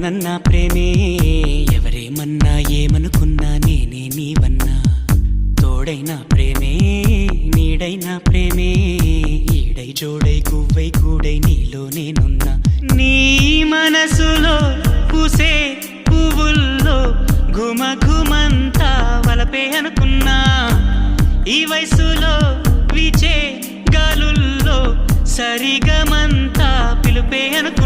ఎవరన్నా ప్రేమే ఎవరేమన్నా ఏమనుకున్నా నేనే నీవన్నా తోడైనా ప్రేమే నీడైనా ప్రేమే ఈడై జోడై గువ్వై కూడై నీలో నేనున్నా నీ మనసులో పూసే పువ్వుల్లో ఘుమ ఘుమంతా వలపే అనుకున్నా ఈ వయసులో వీచే గాలుల్లో సరిగమంతా పిలుపే అనుకున్నా